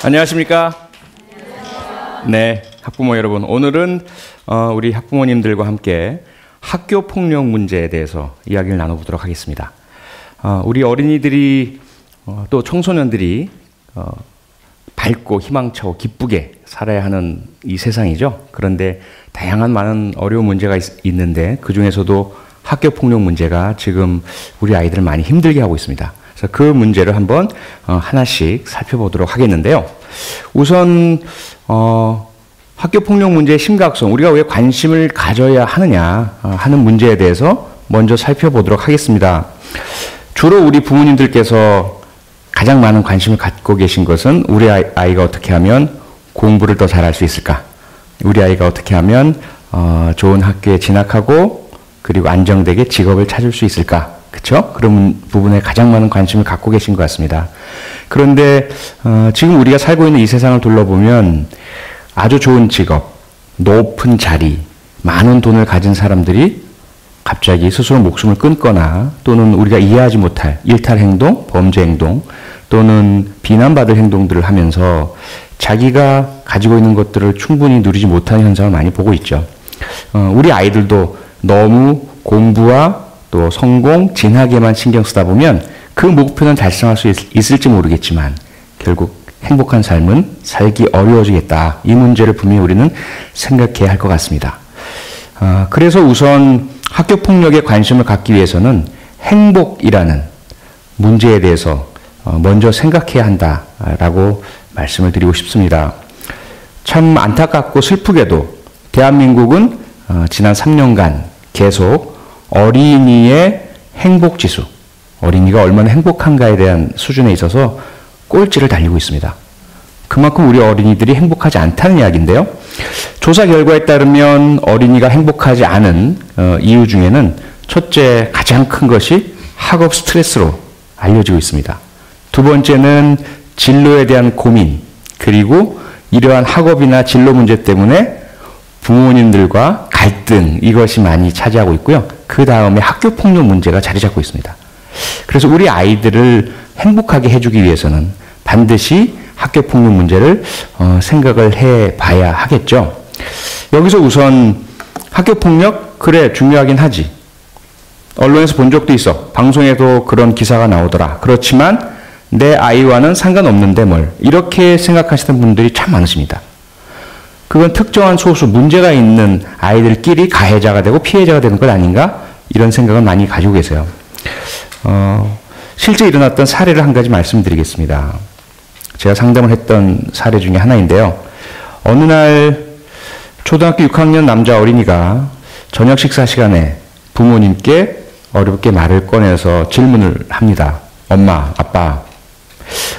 안녕하십니까? 네, 학부모 여러분. 오늘은 우리 학부모님들과 함께 학교 폭력 문제에 대해서 이야기를 나눠보도록 하겠습니다. 우리 어린이들이 또 청소년들이 밝고 희망차고 기쁘게 살아야 하는 이 세상이죠. 그런데 다양한 많은 어려운 문제가 있는데 그 중에서도 학교 폭력 문제가 지금 우리 아이들을 많이 힘들게 하고 있습니다. 그래서 그 문제를 한번 하나씩 살펴보도록 하겠는데요. 우선 학교 폭력 문제의 심각성, 우리가 왜 관심을 가져야 하느냐 하는 문제에 대해서 먼저 살펴보도록 하겠습니다. 주로 우리 부모님들께서 가장 많은 관심을 갖고 계신 것은 우리 아이가 어떻게 하면 공부를 더 잘할 수 있을까? 우리 아이가 어떻게 하면 좋은 학교에 진학하고 그리고 안정되게 직업을 찾을 수 있을까? 그렇죠? 그런 부분에 가장 많은 관심을 갖고 계신 것 같습니다. 그런데 지금 우리가 살고 있는 이 세상을 둘러보면 아주 좋은 직업, 높은 자리, 많은 돈을 가진 사람들이 갑자기 스스로 목숨을 끊거나 또는 우리가 이해하지 못할 일탈 행동, 범죄 행동 또는 비난받을 행동들을 하면서 자기가 가지고 있는 것들을 충분히 누리지 못하는 현상을 많이 보고 있죠. 우리 아이들도 너무 공부와 또 성공, 진학에만 신경 쓰다 보면 그 목표는 달성할 수 있을지 모르겠지만 결국 행복한 삶은 살기 어려워지겠다. 이 문제를 분명히 우리는 생각해야 할 것 같습니다. 그래서 우선 학교 폭력에 관심을 갖기 위해서는 행복이라는 문제에 대해서 먼저 생각해야 한다라고 말씀을 드리고 싶습니다. 참 안타깝고 슬프게도 대한민국은 지난 3년간 계속 어린이의 행복지수, 어린이가 얼마나 행복한가에 대한 수준에 있어서 꼴찌를 달리고 있습니다. 그만큼 우리 어린이들이 행복하지 않다는 이야기인데요. 조사 결과에 따르면 어린이가 행복하지 않은 이유 중에는 첫째, 가장 큰 것이 학업 스트레스로 알려지고 있습니다. 두 번째는 진로에 대한 고민, 그리고 이러한 학업이나 진로 문제 때문에 부모님들과 갈등, 이것이 많이 차지하고 있고요. 그 다음에 학교 폭력 문제가 자리 잡고 있습니다. 그래서 우리 아이들을 행복하게 해주기 위해서는 반드시 학교 폭력 문제를 생각을 해봐야 하겠죠. 여기서 우선 학교 폭력, 그래 중요하긴 하지. 언론에서 본 적도 있어. 방송에도 그런 기사가 나오더라. 그렇지만 내 아이와는 상관없는데 뭘. 이렇게 생각하시는 분들이 참 많으십니다. 그건 특정한 소수, 문제가 있는 아이들끼리 가해자가 되고 피해자가 되는 것 아닌가? 이런 생각을 많이 가지고 계세요. 실제 일어났던 사례를 한 가지 말씀드리겠습니다. 제가 상담을 했던 사례 중에 하나인데요. 어느 날 초등학교 6학년 남자 어린이가 저녁 식사 시간에 부모님께 어렵게 말을 꺼내서 질문을 합니다. 엄마, 아빠,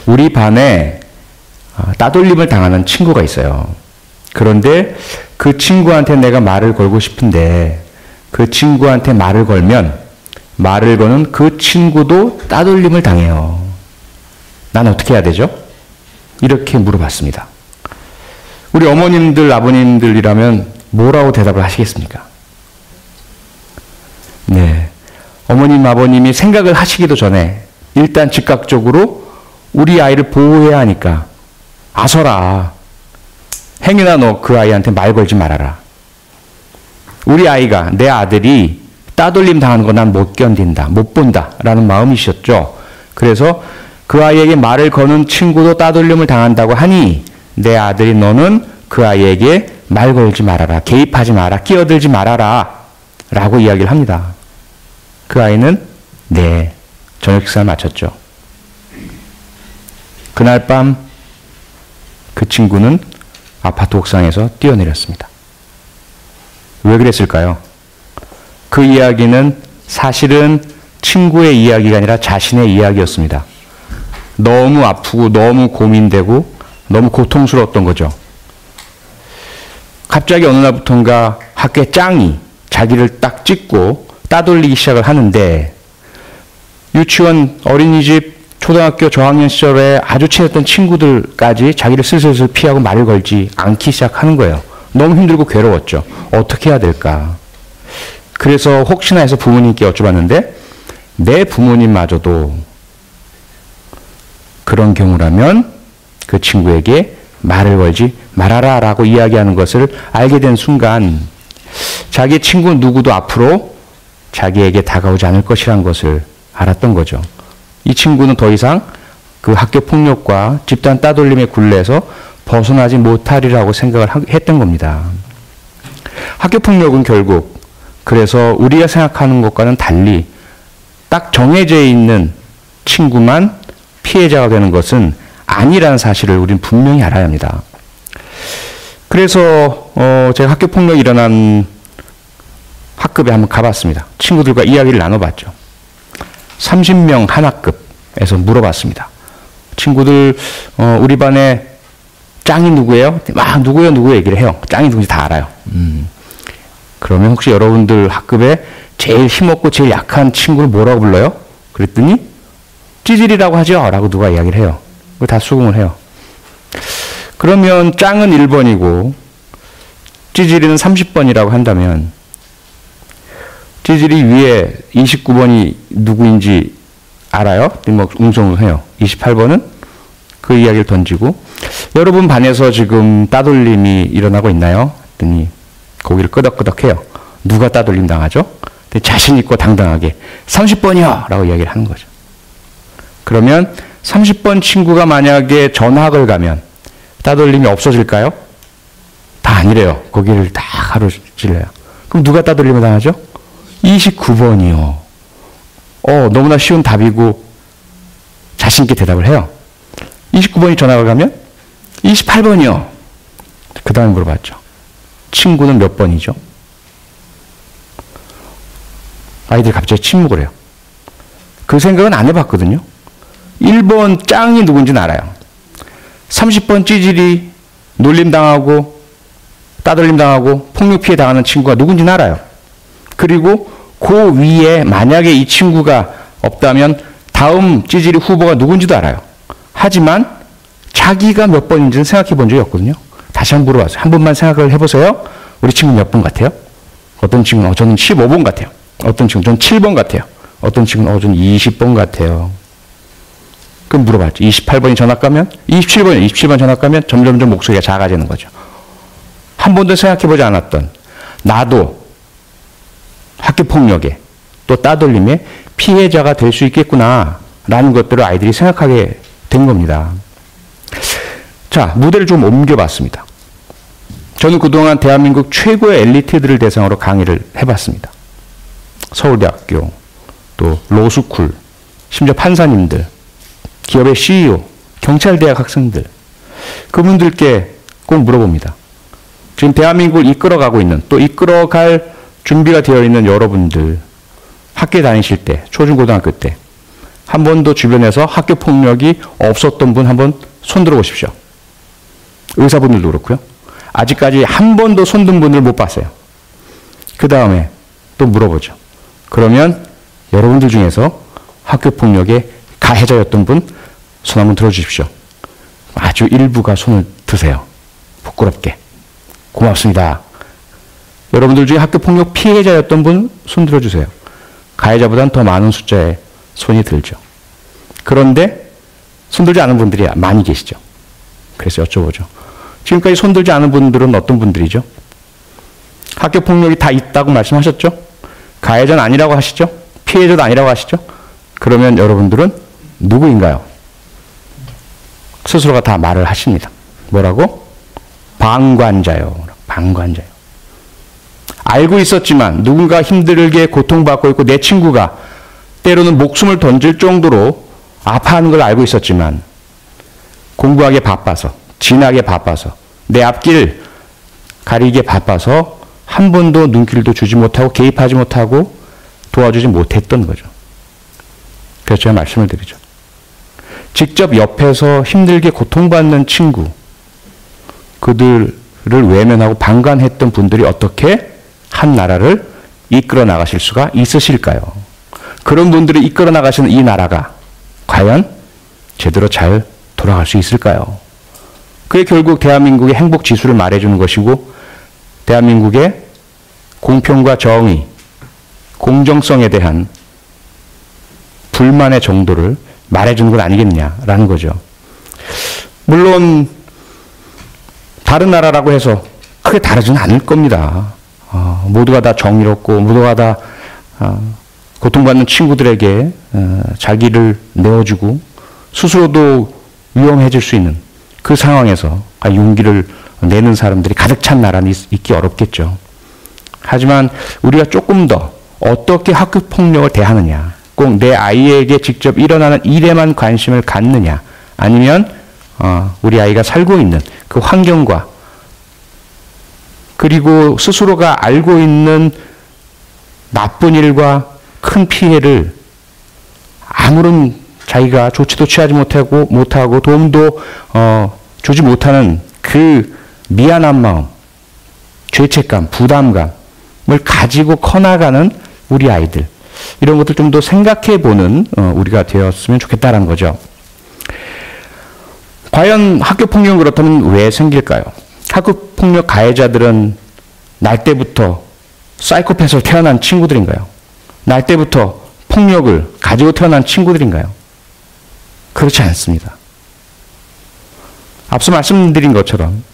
우리 반에 따돌림을 당하는 친구가 있어요. 그런데 그 친구한테 내가 말을 걸고 싶은데 그 친구한테 말을 걸면 말을 거는 그 친구도 따돌림을 당해요. 난 어떻게 해야 되죠? 이렇게 물어봤습니다. 우리 어머님들, 아버님들이라면 뭐라고 대답을 하시겠습니까? 네. 어머님, 아버님이 생각을 하시기도 전에 일단 즉각적으로 우리 아이를 보호해야 하니까 아서라. 행여나 너 그 아이한테 말 걸지 말아라. 우리 아이가, 내 아들이 따돌림 당하는 거 난 못 견딘다, 못 본다 라는 마음이셨죠. 그래서 그 아이에게 말을 거는 친구도 따돌림을 당한다고 하니 내 아들이 너는 그 아이에게 말 걸지 말아라, 개입하지 마라, 끼어들지 말아라 라고 이야기를 합니다. 그 아이는 네, 저녁 식사를 마쳤죠. 그날 밤 그 친구는 아파트 옥상에서 뛰어내렸습니다. 왜 그랬을까요? 그 이야기는 사실은 친구의 이야기가 아니라 자신의 이야기였습니다. 너무 아프고 너무 고민되고 너무 고통스러웠던 거죠. 갑자기 어느 날부턴가 학교의 짱이 자기를 딱 찍고 따돌리기 시작을 하는데 유치원, 어린이집, 초등학교 저학년 시절에 아주 친했던 친구들까지 자기를 슬슬 피하고 말을 걸지 않기 시작하는 거예요. 너무 힘들고 괴로웠죠. 어떻게 해야 될까? 그래서 혹시나 해서 부모님께 여쭤봤는데 내 부모님마저도 그런 경우라면 그 친구에게 말을 걸지 말아라 라고 이야기하는 것을 알게 된 순간 자기 친구 누구도 앞으로 자기에게 다가오지 않을 것이라는 것을 알았던 거죠. 이 친구는 더 이상 그 학교 폭력과 집단 따돌림의 굴레에서 벗어나지 못하리라고 생각을 했던 겁니다. 학교 폭력은 결국 그래서 우리가 생각하는 것과는 달리 딱 정해져 있는 친구만 피해자가 되는 것은 아니라는 사실을 우리는 분명히 알아야 합니다. 그래서 제가 학교 폭력이 일어난 학급에 한번 가봤습니다. 친구들과 이야기를 나눠봤죠. 30명 한 학급에서 물어봤습니다. 친구들 우리 반에 짱이 누구예요? 막 누구요 얘기를 해요. 짱이 누군지 다 알아요. 그러면 혹시 여러분들 학급에 제일 힘없고 제일 약한 친구를 뭐라고 불러요? 그랬더니 찌질이라고 하죠? 라고 누가 이야기를 해요. 그걸 다 수긍을 해요. 그러면 짱은 1번이고 찌질이는 30번이라고 한다면 찌질이 위에 29번이 누구인지 알아요? 뭐 웅성웅성해요. 28번은 그 이야기를 던지고 여러분 반에서 지금 따돌림이 일어나고 있나요? 했더니 고개를 끄덕끄덕해요. 누가 따돌림 당하죠? 자신 있고 당당하게 30번이요! 라고 이야기를 하는 거죠. 그러면 30번 친구가 만약에 전학을 가면 따돌림이 없어질까요? 다 아니래요. 고개를 다 가로질러요. 그럼 누가 따돌림을 당하죠? 29번이요. 너무나 쉬운 답이고 자신 있게 대답을 해요. 29번이 전학을 가면 28번이요. 그 다음에 물어봤죠. 친구는 몇 번이죠? 아이들이 갑자기 침묵을 해요. 그 생각은 안 해봤거든요. 1번 짱이 누군지는 알아요. 30번 찌질이 놀림당하고 따돌림당하고 폭력 피해 당하는 친구가 누군지는 알아요. 그리고 그 위에 만약에 이 친구가 없다면 다음 찌질이 후보가 누군지도 알아요. 하지만 자기가 몇 번인지는 생각해 본 적이 없거든요. 다시 한번 물어봤어요. 한 번만 생각을 해보세요. 우리 친구 몇 번 같아요? 어떤 친구는 저는 15번 같아요. 어떤 친구는 저는 7번 같아요. 어떤 친구는 저는 20번 같아요. 그럼 물어봤죠. 28번이 전학 가면 27번 전학 가면 점점점 목소리가 작아지는 거죠. 한 번도 생각해보지 않았던 나도 학교폭력에 또 따돌림에 피해자가 될 수 있겠구나라는 것들을 아이들이 생각하게 된 겁니다. 자, 무대를 좀 옮겨봤습니다. 저는 그동안 대한민국 최고의 엘리트들을 대상으로 강의를 해봤습니다. 서울대학교, 또 로스쿨, 심지어 판사님들, 기업의 CEO, 경찰대학 학생들, 그분들께 꼭 물어봅니다. 지금 대한민국을 이끌어가고 있는, 또 이끌어갈 준비가 되어 있는 여러분들, 학교에 다니실 때, 초중고등학교 때, 한 번도 주변에서 학교 폭력이 없었던 분 한번 손들어 보십시오. 의사분들도 그렇고요. 아직까지 한 번도 손든 분을 못 봤어요. 그 다음에 또 물어보죠. 그러면 여러분들 중에서 학교 폭력의 가해자였던 분 손 한번 들어주십시오. 아주 일부가 손을 드세요. 부끄럽게. 고맙습니다. 여러분들 중에 학교 폭력 피해자였던 분 손 들어주세요. 가해자보다는 더 많은 숫자의 손이 들죠. 그런데 손들지 않은 분들이 많이 계시죠. 그래서 여쭤보죠. 지금까지 손들지 않은 분들은 어떤 분들이죠? 학교 폭력이 다 있다고 말씀하셨죠? 가해자는 아니라고 하시죠? 피해자도 아니라고 하시죠? 그러면 여러분들은 누구인가요? 스스로가 다 말을 하십니다. 뭐라고? 방관자요. 방관자요. 알고 있었지만 누군가 힘들게 고통받고 있고 내 친구가 때로는 목숨을 던질 정도로 아파하는 걸 알고 있었지만 공부하기에 바빠서, 진학에 바빠서, 내 앞길 가리기에 바빠서 한 번도 눈길도 주지 못하고 개입하지 못하고 도와주지 못했던 거죠. 그래서 제가 말씀을 드리죠. 직접 옆에서 힘들게 고통받는 친구, 그들 외면하고 방관했던 분들이 어떻게 한 나라를 이끌어 나가실 수가 있으실까요? 그런 분들이 이끌어 나가시는 이 나라가 과연 제대로 잘 돌아갈 수 있을까요? 그게 결국 대한민국의 행복 지수를 말해주는 것이고 대한민국의 공평과 정의, 공정성에 대한 불만의 정도를 말해주는 건 아니겠냐라는 거죠. 물론 다른 나라라고 해서 크게 다르지는 않을 겁니다. 모두가 다 정의롭고 모두가 다 고통받는 친구들에게 자기를 내어주고 스스로도 위험해질 수 있는 그 상황에서 용기를 내는 사람들이 가득 찬 나라는 있기 어렵겠죠. 하지만 우리가 조금 더 어떻게 학교 폭력을 대하느냐, 꼭 내 아이에게 직접 일어나는 일에만 관심을 갖느냐, 아니면 우리 아이가 살고 있는 그 환경과 그리고 스스로가 알고 있는 나쁜 일과 큰 피해를 아무런 자기가 조치도 취하지 못하고 도움도 주지 못하는 그 미안한 마음, 죄책감, 부담감을 가지고 커나가는 우리 아이들, 이런 것들 좀 더 생각해 보는 우리가 되었으면 좋겠다는 거죠. 과연 학교폭력은 그렇다면 왜 생길까요? 학교폭력 가해자들은 날 때부터 사이코패스로 태어난 친구들인가요? 날 때부터 폭력을 가지고 태어난 친구들인가요? 그렇지 않습니다. 앞서 말씀드린 것처럼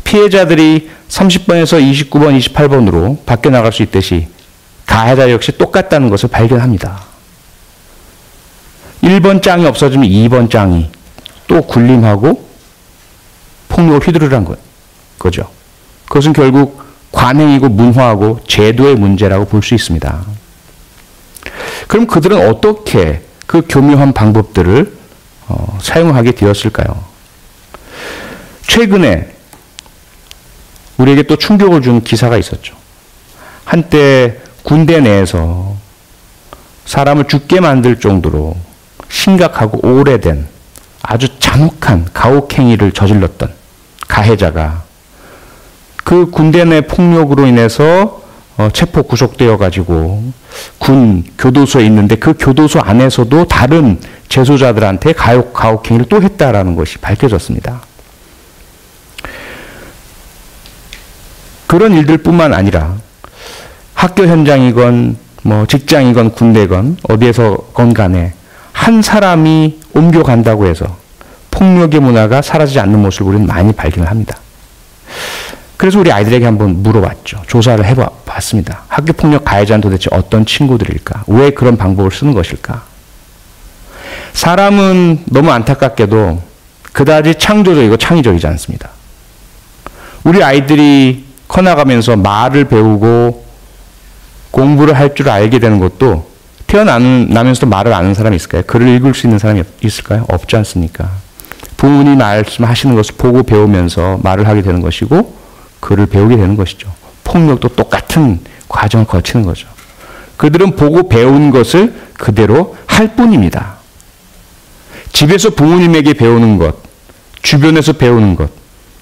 피해자들이 30번에서 29번, 28번으로 바뀌어 나갈 수 있듯이 가해자 역시 똑같다는 것을 발견합니다. 1번 짱이 없어지면 2번 짱이 또 군림하고 폭력을 휘두르란 거죠. 그것은 결국 관행이고 문화하고 제도의 문제라고 볼 수 있습니다. 그럼 그들은 어떻게 그 교묘한 방법들을 사용하게 되었을까요? 최근에 우리에게 또 충격을 준 기사가 있었죠. 한때 군대 내에서 사람을 죽게 만들 정도로 심각하고 오래된 아주 잔혹한 가혹행위를 저질렀던 가해자가 그 군대 내 폭력으로 인해서 체포 구속되어 가지고 군 교도소에 있는데 그 교도소 안에서도 다른 재소자들한테 가혹행위를 또 했다라는 것이 밝혀졌습니다. 그런 일들뿐만 아니라 학교 현장이건 직장이건 군대건 어디에서건 간에 한 사람이 옮겨간다고 해서 폭력의 문화가 사라지지 않는 모습을 우리는 많이 발견을 합니다. 그래서 우리 아이들에게 한번 물어봤죠. 조사를 해봤습니다. 학교폭력 가해자는 도대체 어떤 친구들일까? 왜 그런 방법을 쓰는 것일까? 사람은 너무 안타깝게도 그다지 창조적이고 창의적이지 않습니다. 우리 아이들이 커나가면서 말을 배우고 공부를 할 줄 알게 되는 것도 태어나면서도 말을 아는 사람이 있을까요? 글을 읽을 수 있는 사람이 있을까요? 없지 않습니까? 부모님이 말씀하시는 것을 보고 배우면서 말을 하게 되는 것이고 글을 배우게 되는 것이죠. 폭력도 똑같은 과정을 거치는 거죠. 그들은 보고 배운 것을 그대로 할 뿐입니다. 집에서 부모님에게 배우는 것, 주변에서 배우는 것,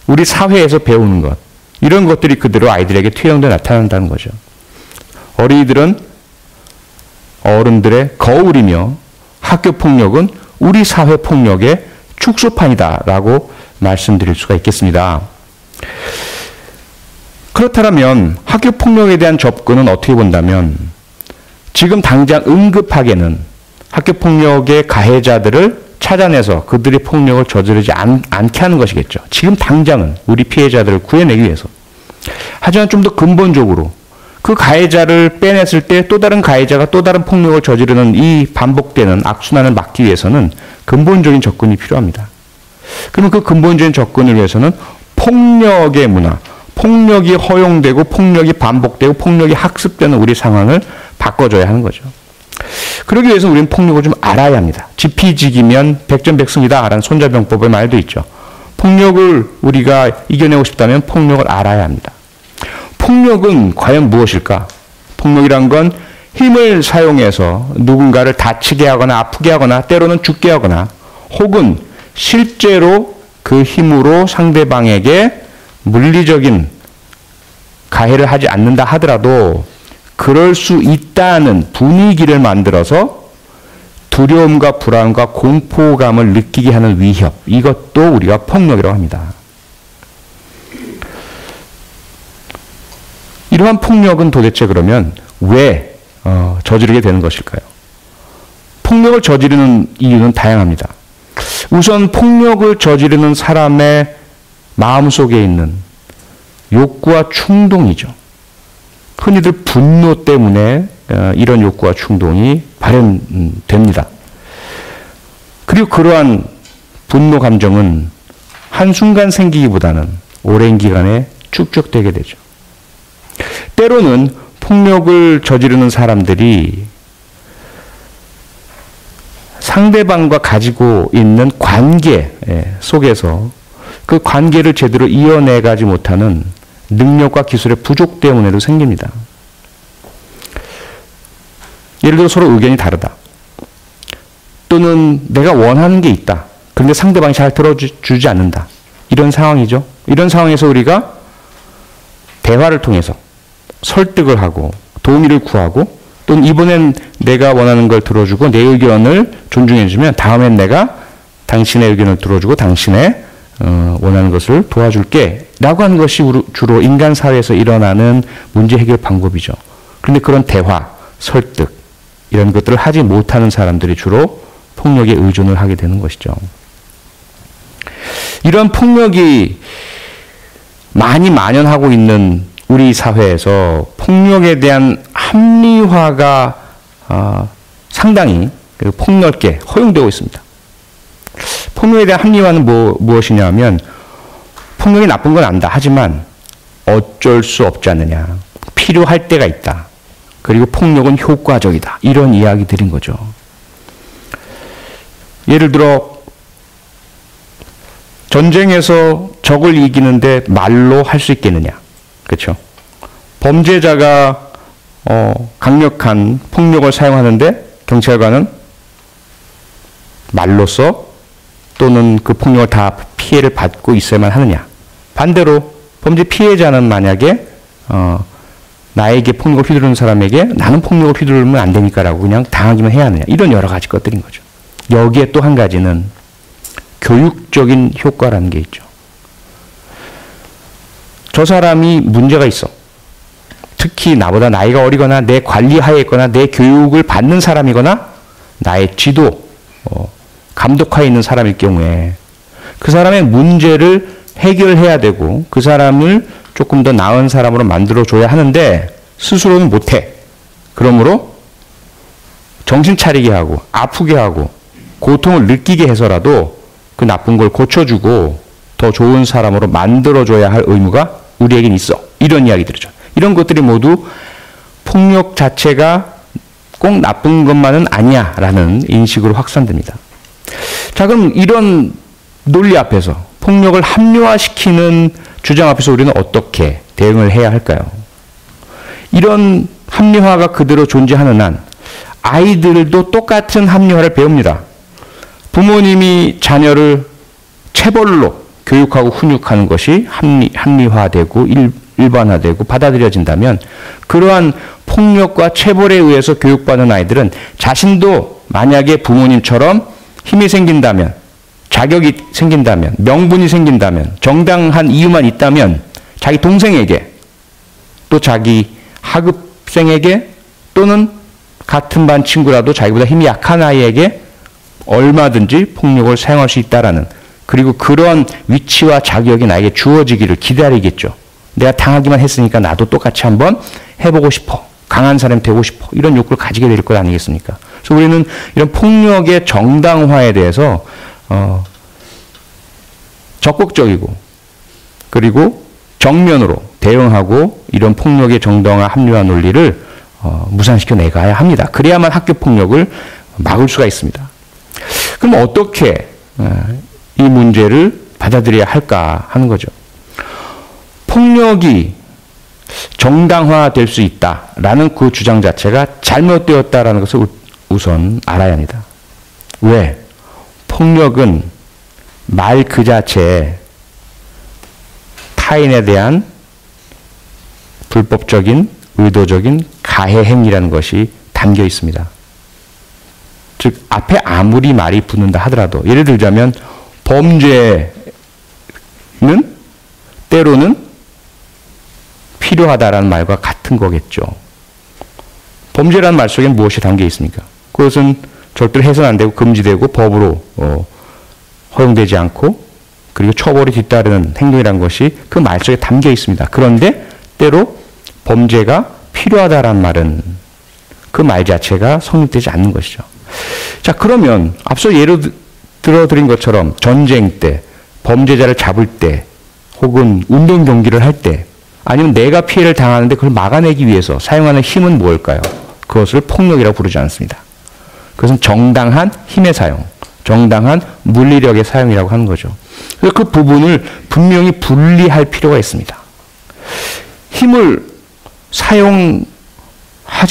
우리 사회에서 배우는 것, 이런 것들이 그대로 아이들에게 투영돼 나타난다는 거죠. 어린이들은 어른들의 거울이며 학교폭력은 우리 사회폭력의 축소판이다라고 말씀드릴 수가 있겠습니다. 그렇다면 학교폭력에 대한 접근은 어떻게 본다면 지금 당장 응급하게는 학교폭력의 가해자들을 찾아내서 그들의 폭력을 저지르지 않게 하는 것이겠죠. 지금 당장은 우리 피해자들을 구해내기 위해서. 하지만 좀 더 근본적으로 그 가해자를 빼냈을 때 또 다른 가해자가 또 다른 폭력을 저지르는 이 반복되는 악순환을 막기 위해서는 근본적인 접근이 필요합니다. 그러면 그 근본적인 접근을 위해서는 폭력의 문화, 폭력이 허용되고 폭력이 반복되고 폭력이 학습되는 우리 상황을 바꿔줘야 하는 거죠. 그러기 위해서 우리는 폭력을 좀 알아야 합니다. 지피지기면 백전백승이다 라는 손자병법의 말도 있죠. 폭력을 우리가 이겨내고 싶다면 폭력을 알아야 합니다. 폭력은 과연 무엇일까? 폭력이란 건 힘을 사용해서 누군가를 다치게 하거나 아프게 하거나 때로는 죽게 하거나 혹은 실제로 그 힘으로 상대방에게 물리적인 가해를 하지 않는다 하더라도 그럴 수 있다는 분위기를 만들어서 두려움과 불안과 공포감을 느끼게 하는 위협, 이것도 우리가 폭력이라고 합니다. 이러한 폭력은 도대체 그러면 왜 저지르게 되는 것일까요? 폭력을 저지르는 이유는 다양합니다. 우선 폭력을 저지르는 사람의 마음속에 있는 욕구와 충동이죠. 흔히들 분노 때문에 이런 욕구와 충동이 발현됩니다. 그리고 그러한 분노 감정은 한순간 생기기보다는 오랜 기간에 축적되게 되죠. 때로는 폭력을 저지르는 사람들이 상대방과 가지고 있는 관계 속에서 그 관계를 제대로 이어내가지 못하는 능력과 기술의 부족 때문에도 생깁니다. 예를 들어 서로 의견이 다르다. 또는 내가 원하는 게 있다. 그런데 상대방이 잘 들어주지 않는다. 이런 상황이죠. 이런 상황에서 우리가 대화를 통해서 설득을 하고 도우미를 구하고 또는 이번엔 내가 원하는 걸 들어주고 내 의견을 존중해주면 다음엔 내가 당신의 의견을 들어주고 당신의 원하는 것을 도와줄게 라고 하는 것이 주로 인간 사회에서 일어나는 문제 해결 방법이죠. 그런데 그런 대화, 설득 이런 것들을 하지 못하는 사람들이 주로 폭력에 의존을 하게 되는 것이죠. 이런 폭력이 많이 만연하고 있는 우리 사회에서 폭력에 대한 합리화가 상당히 폭넓게 허용되고 있습니다. 폭력에 대한 합리화는 무엇이냐 하면 폭력이 나쁜 건 안다. 하지만 어쩔 수 없지 않느냐. 필요할 때가 있다. 그리고 폭력은 효과적이다. 이런 이야기들인 거죠. 예를 들어 전쟁에서 적을 이기는데 말로 할 수 있겠느냐. 그렇죠? 범죄자가 강력한 폭력을 사용하는데 경찰관은 말로써 또는 그 폭력을 다 피해를 받고 있어야만 하느냐. 반대로 범죄 피해자는 만약에 나에게 폭력을 휘두르는 사람에게 나는 폭력을 휘두르면 안 되니까라고 그냥 당하기만 해야 하느냐. 이런 여러 가지 것들인 거죠. 여기에 또 한 가지는 교육적인 효과라는 게 있죠. 저 사람이 문제가 있어. 특히 나보다 나이가 어리거나 내 관리하에 있거나 내 교육을 받는 사람이거나 나의 지도, 감독하에 있는 사람일 경우에 그 사람의 문제를 해결해야 되고 그 사람을 조금 더 나은 사람으로 만들어줘야 하는데 스스로는 못해. 그러므로 정신 차리게 하고 아프게 하고 고통을 느끼게 해서라도 그 나쁜 걸 고쳐주고 더 좋은 사람으로 만들어줘야 할 의무가 우리에겐 있어. 이런 이야기들이죠. 이런 것들이 모두 폭력 자체가 꼭 나쁜 것만은 아니야 라는 인식으로 확산됩니다. 자, 그럼 이런 논리 앞에서 폭력을 합리화시키는 주장 앞에서 우리는 어떻게 대응을 해야 할까요? 이런 합리화가 그대로 존재하는 한 아이들도 똑같은 합리화를 배웁니다. 부모님이 자녀를 체벌로 교육하고 훈육하는 것이 합리화되고 일반화되고 받아들여진다면 그러한 폭력과 체벌에 의해서 교육받는 아이들은 자신도 만약에 부모님처럼 힘이 생긴다면 자격이 생긴다면 명분이 생긴다면 정당한 이유만 있다면 자기 동생에게 또 자기 하급생에게 또는 같은 반 친구라도 자기보다 힘이 약한 아이에게 얼마든지 폭력을 사용할 수 있다라는 그리고 그런 위치와 자격이 나에게 주어지기를 기다리겠죠. 내가 당하기만 했으니까 나도 똑같이 한번 해보고 싶어. 강한 사람이 되고 싶어. 이런 욕구를 가지게 될 것 아니겠습니까? 그래서 우리는 이런 폭력의 정당화에 대해서 적극적이고 그리고 정면으로 대응하고 이런 폭력의 정당화 합리화 논리를 무산시켜 내가야 합니다. 그래야만 학교 폭력을 막을 수가 있습니다. 그럼 어떻게 이 문제를 받아들여야 할까 하는 거죠. 폭력이 정당화될 수 있다라는 그 주장 자체가 잘못되었다라는 것을 우선 알아야 합니다. 왜? 폭력은 말 그 자체에 타인에 대한 불법적인, 의도적인 가해 행위라는 것이 담겨 있습니다. 즉 앞에 아무리 말이 붙는다 하더라도 예를 들자면 범죄는 때로는 필요하다라는 말과 같은 거겠죠. 범죄라는 말 속에 무엇이 담겨 있습니까? 그것은 절대로 해서는 안 되고 금지되고 법으로 허용되지 않고 그리고 처벌이 뒤따르는 행동이라는 것이 그 말 속에 담겨 있습니다. 그런데 때로 범죄가 필요하다라는 말은 그 말 자체가 성립되지 않는 것이죠. 자, 그러면 앞서 예로 들어드린 것처럼 전쟁 때, 범죄자를 잡을 때, 혹은 운동 경기를 할 때, 아니면 내가 피해를 당하는데 그걸 막아내기 위해서 사용하는 힘은 무엇일까요? 그것을 폭력이라고 부르지 않습니다. 그것은 정당한 힘의 사용, 정당한 물리력의 사용이라고 하는 거죠. 그래서 그 부분을 분명히 분리할 필요가 있습니다. 힘을 사용하지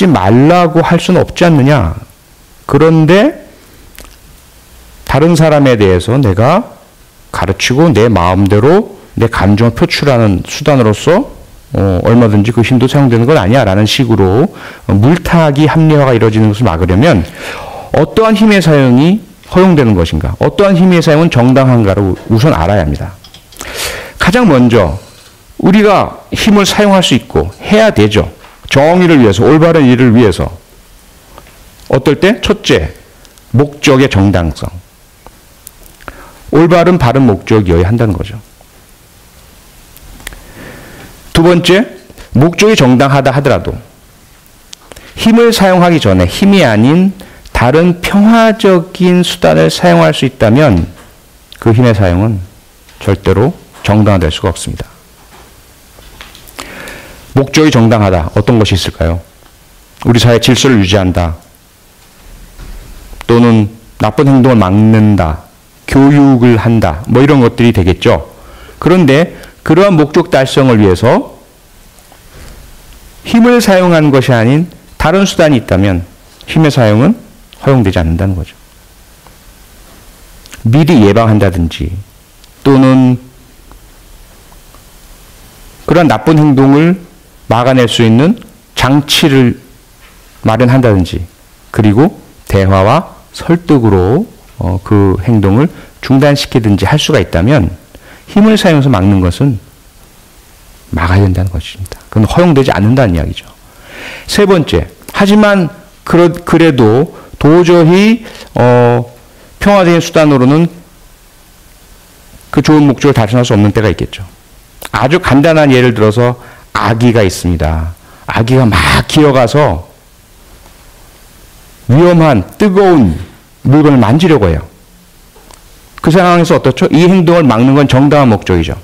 말라고 할 수는 없지 않느냐. 그런데 다른 사람에 대해서 내가 가르치고 내 마음대로 내 감정을 표출하는 수단으로서 얼마든지 그 힘도 사용되는 건 아니야 라는 식으로 물타기 합리화가 이루어지는 것을 막으려면 어떠한 힘의 사용이 허용되는 것인가, 어떠한 힘의 사용은 정당한가를 우선 알아야 합니다. 가장 먼저 우리가 힘을 사용할 수 있고 해야 되죠. 정의를 위해서, 올바른 일을 위해서. 어떨 때? 첫째, 목적의 정당성. 올바른 바른 목적이어야 한다는 거죠. 두 번째, 목적이 정당하다 하더라도 힘을 사용하기 전에 힘이 아닌 다른 평화적인 수단을 사용할 수 있다면 그 힘의 사용은 절대로 정당화될 수가 없습니다. 목적이 정당하다. 어떤 것이 있을까요? 우리 사회 질서를 유지한다. 또는 나쁜 행동을 막는다. 교육을 한다. 뭐 이런 것들이 되겠죠. 그런데 그러한 목적 달성을 위해서 힘을 사용하는 것이 아닌 다른 수단이 있다면 힘의 사용은 허용되지 않는다는 거죠. 미리 예방한다든지 또는 그러한 나쁜 행동을 막아낼 수 있는 장치를 마련한다든지 그리고 대화와 설득으로 그 행동을 중단시키든지 할 수가 있다면 힘을 사용해서 막는 것은 막아야 된다는 것입니다. 그건 허용되지 않는다는 이야기죠. 세 번째, 하지만 그래도 도저히 평화적인 수단으로는 그 좋은 목적을 달성할 수 없는 때가 있겠죠. 아주 간단한 예를 들어서 아기가 있습니다. 아기가 막 기어가서 위험한 뜨거운 물건을 만지려고 해요. 그 상황에서 어떻죠? 이 행동을 막는 건 정당한 목적이죠.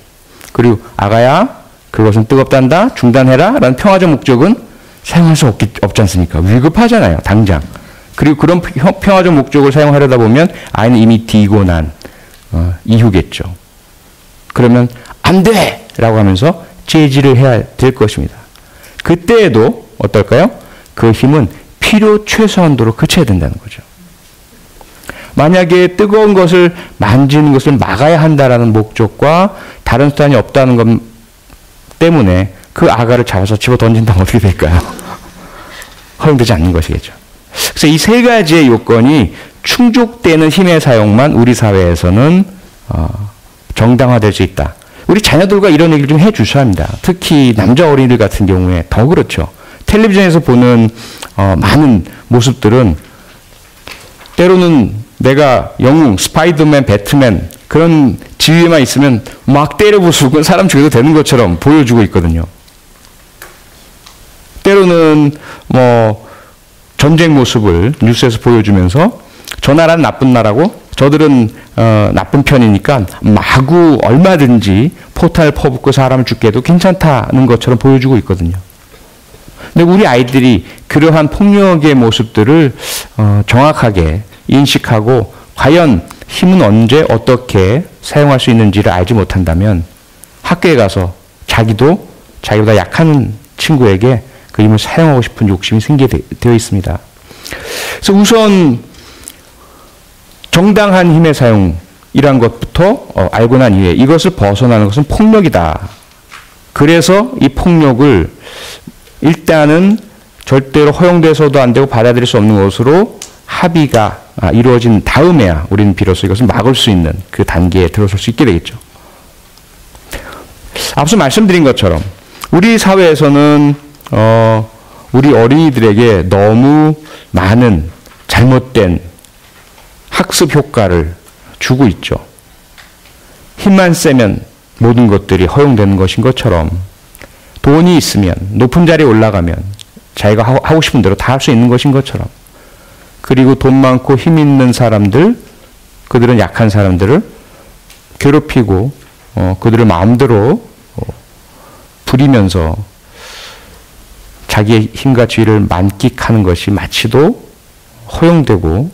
그리고 아가야 그것은 뜨겁단다. 중단해라. 라는 평화적 목적은 사용할 수 없지 않습니까? 위급하잖아요. 당장. 그리고 그런 평화적 목적을 사용하려다 보면 아이는 이미 뒤고 난 이후겠죠. 그러면 안 돼! 라고 하면서 제지를 해야 될 것입니다. 그때에도 어떨까요? 그 힘은 필요 최소한도로 그쳐야 된다는 거죠. 만약에 뜨거운 것을 만지는 것을 막아야 한다라는 목적과 다른 수단이 없다는 것 때문에 그 아가를 잡아서 집어 던진다면 어떻게 될까요? 허용되지 않는 것이겠죠. 그래서 이 세 가지의 요건이 충족되는 힘의 사용만 우리 사회에서는 정당화될 수 있다. 우리 자녀들과 이런 얘기를 좀 해주셔야 합니다. 특히 남자 어린이들 같은 경우에 더 그렇죠. 텔레비전에서 보는 많은 모습들은 때로는 내가 영웅, 스파이더맨, 배트맨 그런 지위에만 있으면 막 때려 부수고 사람 죽여도 되는 것처럼 보여주고 있거든요. 때로는 뭐 전쟁 모습을 뉴스에서 보여주면서 저 나라는 나쁜 나라고 저들은 나쁜 편이니까 마구 얼마든지 포탄을 퍼붓고 사람을 죽게 해도 괜찮다는 것처럼 보여주고 있거든요. 근데 우리 아이들이 그러한 폭력의 모습들을 정확하게 인식하고 과연 힘은 언제 어떻게 사용할 수 있는지를 알지 못한다면 학교에 가서 자기도 자기보다 약한 친구에게 그 힘을 사용하고 싶은 욕심이 생기게 되어 있습니다. 그래서 우선 정당한 힘의 사용이란 것부터 알고 난 이후에 이것을 벗어나는 것은 폭력이다 그래서 이 폭력을 일단은 절대로 허용돼서도 안 되고 받아들일 수 없는 것으로 합의가 이루어진 다음에야 우리는 비로소 이것을 막을 수 있는 그 단계에 들어설 수 있게 되겠죠. 앞서 말씀드린 것처럼 우리 사회에서는 우리 어린이들에게 너무 많은 잘못된 학습 효과를 주고 있죠. 힘만 세면 모든 것들이 허용되는 것인 것처럼 돈이 있으면 높은 자리에 올라가면 자기가 하고 싶은 대로 다 할 수 있는 것인 것처럼 그리고 돈 많고 힘 있는 사람들 그들은 약한 사람들을 괴롭히고 그들을 마음대로 부리면서 자기의 힘과 지위를 만끽하는 것이 마치도 허용되고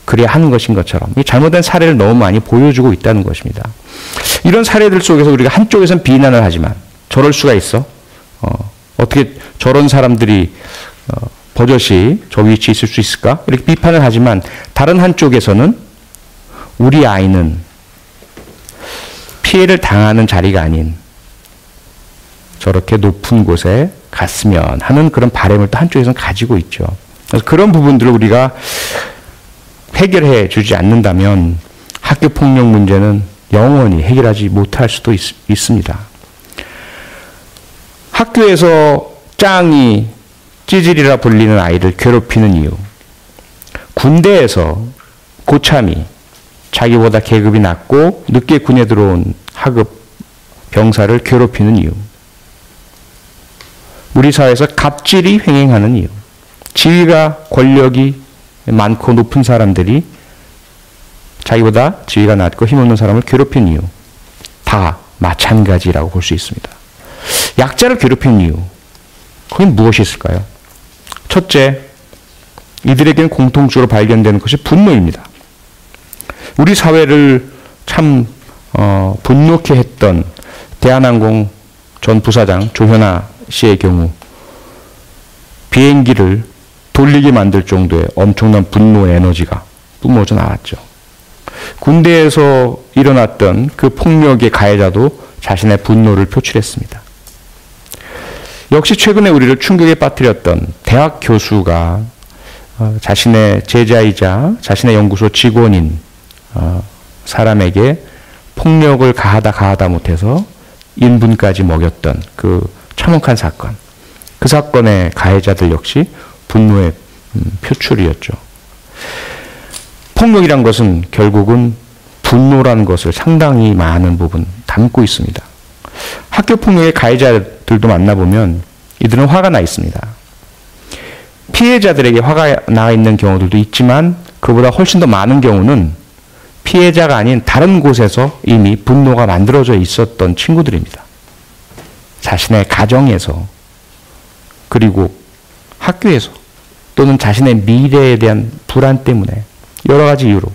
그래야 하는 것인 것처럼 이 잘못된 사례를 너무 많이 보여주고 있다는 것입니다. 이런 사례들 속에서 우리가 한쪽에서는 비난을 하지만 저럴 수가 있어? 어떻게 저런 사람들이 버젓이 저 위치에 있을 수 있을까? 이렇게 비판을 하지만 다른 한쪽에서는 우리 아이는 피해를 당하는 자리가 아닌 저렇게 높은 곳에 갔으면 하는 그런 바람을 또 한쪽에서는 가지고 있죠. 그래서 그런 부분들을 우리가 해결해 주지 않는다면 학교 폭력 문제는 영원히 해결하지 못할 수도 있습니다. 학교에서 짱이 찌질이라 불리는 아이를 괴롭히는 이유, 군대에서 고참이 자기보다 계급이 낮고 늦게 군에 들어온 하급 병사를 괴롭히는 이유, 우리 사회에서 갑질이 횡행하는 이유, 지위가 권력이 많고 높은 사람들이 자기보다 지위가 낮고 힘없는 사람을 괴롭히는 이유, 다 마찬가지라고 볼 수 있습니다. 약자를 괴롭히는 이유, 그건 무엇이 있을까요? 첫째, 이들에게는 공통적으로 발견되는 것이 분노입니다. 우리 사회를 참 분노케 했던 대한항공 전 부사장 조현아 씨의 경우 비행기를 돌리게 만들 정도의 엄청난 분노 에너지가 뿜어져 나왔죠. 군대에서 일어났던 그 폭력의 가해자도 자신의 분노를 표출했습니다. 역시 최근에 우리를 충격에 빠뜨렸던 대학 교수가 자신의 제자이자 자신의 연구소 직원인 사람에게 폭력을 가하다 못해서 인분까지 먹였던 그 참혹한 사건. 그 사건의 가해자들 역시 분노의 표출이었죠. 폭력이란 것은 결국은 분노라는 것을 상당히 많은 부분 담고 있습니다. 학교 폭력의 가해자들도 만나보면 이들은 화가 나 있습니다. 피해자들에게 화가 나 있는 경우들도 있지만 그보다 훨씬 더 많은 경우는 피해자가 아닌 다른 곳에서 이미 분노가 만들어져 있었던 친구들입니다. 자신의 가정에서 그리고 학교에서 또는 자신의 미래에 대한 불안 때문에 여러 가지 이유로.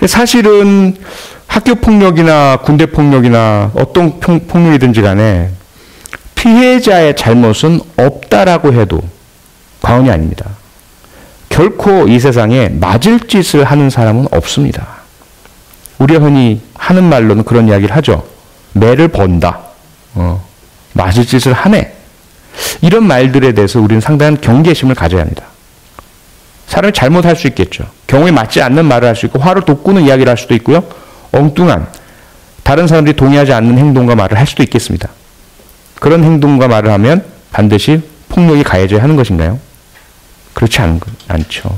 사실은 학교 폭력이나 군대 폭력이나 어떤 폭력이든지 간에 피해자의 잘못은 없다라고 해도 과언이 아닙니다. 결코 이 세상에 맞을 짓을 하는 사람은 없습니다. 우리가 흔히 하는 말로는 그런 이야기를 하죠. 매를 번다. 맞을 짓을 하네. 이런 말들에 대해서 우리는 상당한 경계심을 가져야 합니다. 사람이 잘못할 수 있겠죠. 경우에 맞지 않는 말을 할 수 있고 화를 돋구는 이야기를 할 수도 있고요. 엉뚱한 다른 사람들이 동의하지 않는 행동과 말을 할 수도 있겠습니다. 그런 행동과 말을 하면 반드시 폭력이 가해져야 하는 것인가요? 그렇지 않죠.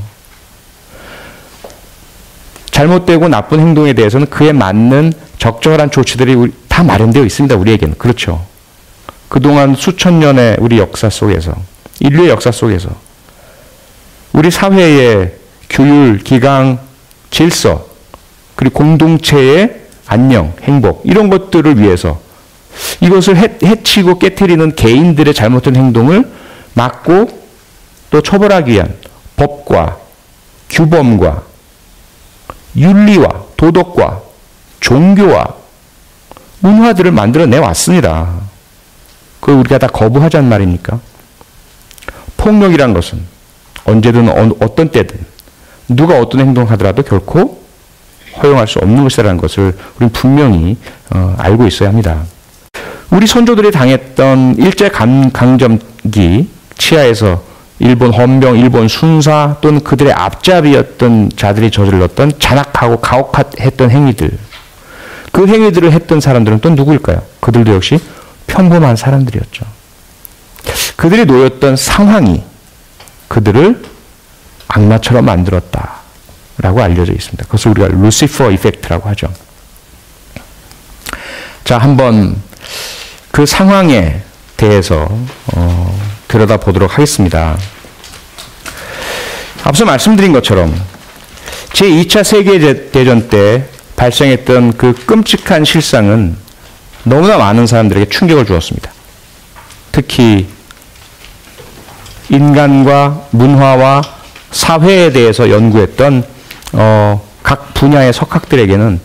잘못되고 나쁜 행동에 대해서는 그에 맞는 적절한 조치들이 다 마련되어 있습니다. 우리에게는. 그렇죠. 그동안 수천 년의 우리 역사 속에서, 인류의 역사 속에서 우리 사회의 규율, 기강, 질서, 그리고 공동체의 안녕, 행복 이런 것들을 위해서 이것을 해치고 깨트리는 개인들의 잘못된 행동을 막고 또 처벌하기 위한 법과 규범과 윤리와 도덕과 종교와 문화들을 만들어내 왔습니다. 그걸 우리가 다 거부하자는 말입니까? 폭력이란 것은 언제든 어떤 때든 누가 어떤 행동을 하더라도 결코 허용할 수 없는 것이라는 것을 우리는 분명히 알고 있어야 합니다. 우리 선조들이 당했던 일제강점기 치하에서 일본 헌병, 일본 순사 또는 그들의 앞잡이였던 자들이 저질렀던 잔악하고 가혹했던 행위들, 그 행위들을 했던 사람들은 또 누구일까요? 그들도 역시 평범한 사람들이었죠. 그들이 놓였던 상황이 그들을 악마처럼 만들었다라고 알려져 있습니다. 그것을 우리가 루시퍼 이펙트라고 하죠. 자, 한번 그 상황에 대해서 들여다보도록 하겠습니다. 앞서 말씀드린 것처럼 제2차 세계대전 때 발생했던 그 끔찍한 실상은 너무나 많은 사람들에게 충격을 주었습니다. 특히 인간과 문화와 사회에 대해서 연구했던 각 분야의 석학들에게는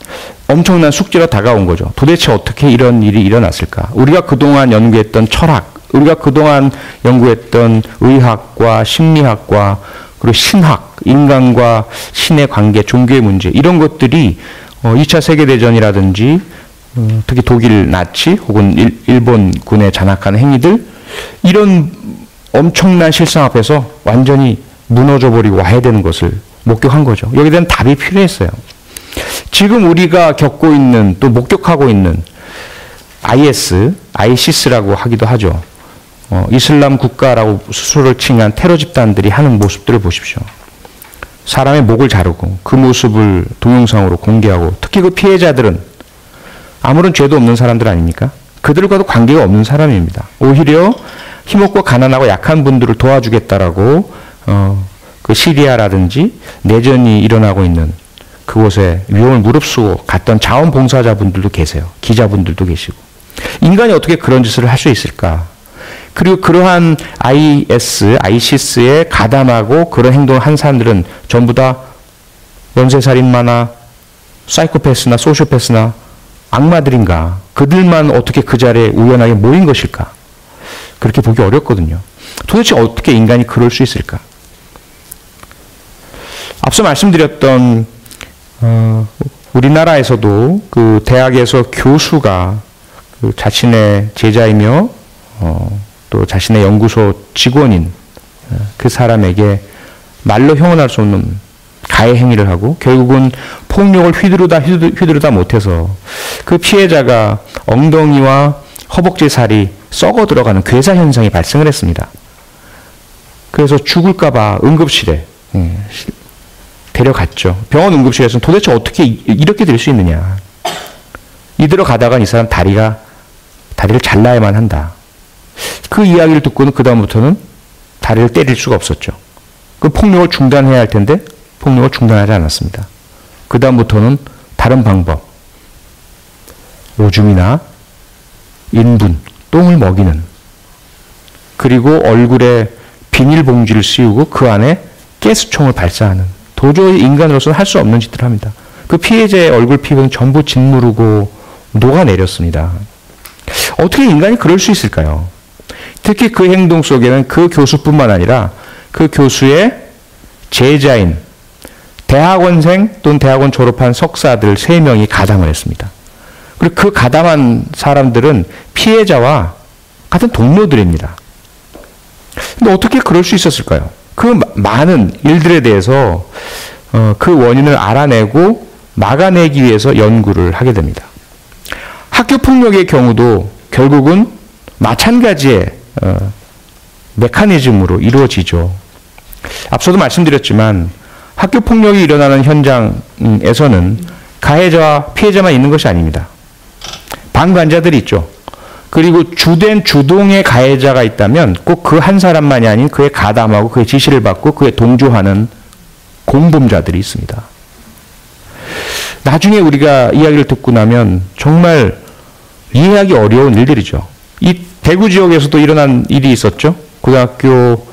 엄청난 숙제로 다가온 거죠. 도대체 어떻게 이런 일이 일어났을까? 우리가 그동안 연구했던 철학, 우리가 그동안 연구했던 의학과 심리학과 그리고 신학, 인간과 신의 관계, 종교의 문제 이런 것들이 2차 세계대전이라든지 특히 독일 나치 혹은 일본군의 잔악한 행위들 이런 엄청난 실상 앞에서 완전히 무너져 버리고 와야 되는 것을 목격한 거죠. 여기에 대한 답이 필요했어요. 지금 우리가 겪고 있는 또 목격하고 있는 ISIS라고 하기도 하죠. 이슬람 국가라고 스스로를 칭한 테러 집단들이 하는 모습들을 보십시오. 사람의 목을 자르고 그 모습을 동영상으로 공개하고 특히 그 피해자들은 아무런 죄도 없는 사람들 아닙니까? 그들과도 관계가 없는 사람입니다. 오히려 힘없고 가난하고 약한 분들을 도와주겠다라고 그 시리아라든지 내전이 일어나고 있는 그곳에 위험을 무릅쓰고 갔던 자원봉사자분들도 계세요. 기자분들도 계시고. 인간이 어떻게 그런 짓을 할 수 있을까? 그리고 그러한 ISIS에 가담하고 그런 행동을 한 사람들은 전부 다 연쇄살인마나 사이코패스나 소시오패스나 악마들인가? 그들만 어떻게 그 자리에 우연하게 모인 것일까? 그렇게 보기 어렵거든요. 도대체 어떻게 인간이 그럴 수 있을까? 앞서 말씀드렸던 우리나라에서도 그 대학에서 교수가 그 자신의 제자이며 또 자신의 연구소 직원인 그 사람에게 말로 형언할 수 없는 가해 행위를 하고 결국은 폭력을 휘두르다 못해서 그 피해자가 엉덩이와 허벅지 살이 썩어 들어가는 괴사 현상이 발생을 했습니다. 그래서 죽을까봐 응급실에 데려갔죠. 병원 응급실에서는 도대체 어떻게 이렇게 될 수 있느냐. 이대로 가다가 이 사람 다리를 잘라야만 한다. 그 이야기를 듣고는 그 다음부터는 다리를 때릴 수가 없었죠. 그 폭력을 중단해야 할 텐데 폭력을 중단하지 않았습니다. 그 다음부터는 다른 방법, 오줌이나 인분, 똥을 먹이는, 그리고 얼굴에 비닐봉지를 씌우고 그 안에 가스총을 발사하는, 도저히 인간으로서는 할 수 없는 짓들을 합니다. 그 피해자의 얼굴 피부는 전부 짓무르고 녹아내렸습니다. 어떻게 인간이 그럴 수 있을까요? 특히 그 행동 속에는 그 교수뿐만 아니라 그 교수의 제자인 대학원생 또는 대학원 졸업한 석사들 3명이 가담을 했습니다. 그리고 그 가담한 사람들은 피해자와 같은 동료들입니다. 근데 어떻게 그럴 수 있었을까요? 그 많은 일들에 대해서 그 원인을 알아내고 막아내기 위해서 연구를 하게 됩니다. 학교 폭력의 경우도 결국은 마찬가지의 메커니즘으로 이루어지죠. 앞서도 말씀드렸지만 학교 폭력이 일어나는 현장에서는 가해자와 피해자만 있는 것이 아닙니다. 방관자들이 있죠. 그리고 주된 주동의 가해자가 있다면 꼭 그 한 사람만이 아닌 그의 가담하고 그의 지시를 받고 그의 동조하는 공범자들이 있습니다. 나중에 우리가 이야기를 듣고 나면 정말 이해하기 어려운 일들이죠. 이 대구 지역에서도 일어난 일이 있었죠. 고등학교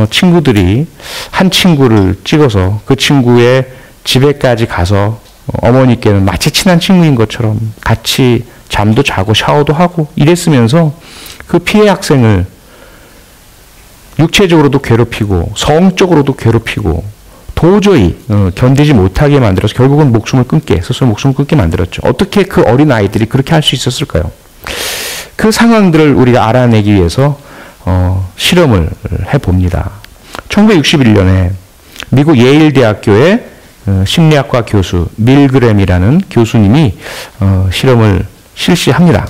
친구들이 한 친구를 찍어서 그 친구의 집에까지 가서 어머니께는 마치 친한 친구인 것처럼 같이 잠도 자고 샤워도 하고 이랬으면서 그 피해 학생을 육체적으로도 괴롭히고 성적으로도 괴롭히고 도저히 견디지 못하게 만들어서 결국은 스스로 목숨을 끊게 만들었죠. 어떻게 그 어린 아이들이 그렇게 할 수 있었을까요? 그 상황들을 우리가 알아내기 위해서 실험을 해봅니다. 1961년에 미국 예일 대학교의 심리학과 교수 밀그램이라는 교수님이 실험을 실시합니다.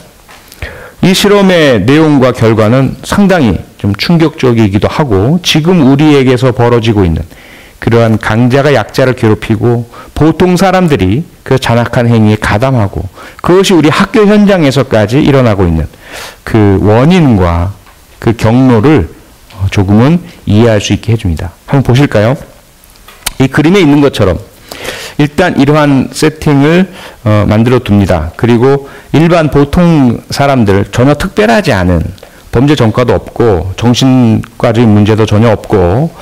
이 실험의 내용과 결과는 상당히 좀 충격적이기도 하고 지금 우리에게서 벌어지고 있는 그러한 강자가 약자를 괴롭히고 보통 사람들이 그 잔악한 행위에 가담하고 그것이 우리 학교 현장에서까지 일어나고 있는 그 원인과 그 경로를 조금은 이해할 수 있게 해줍니다. 한번 보실까요? 이 그림에 있는 것처럼 일단 이러한 세팅을 만들어 둡니다. 그리고 일반 보통 사람들 전혀 특별하지 않은 범죄 전과도 없고 정신과적인 문제도 전혀 없고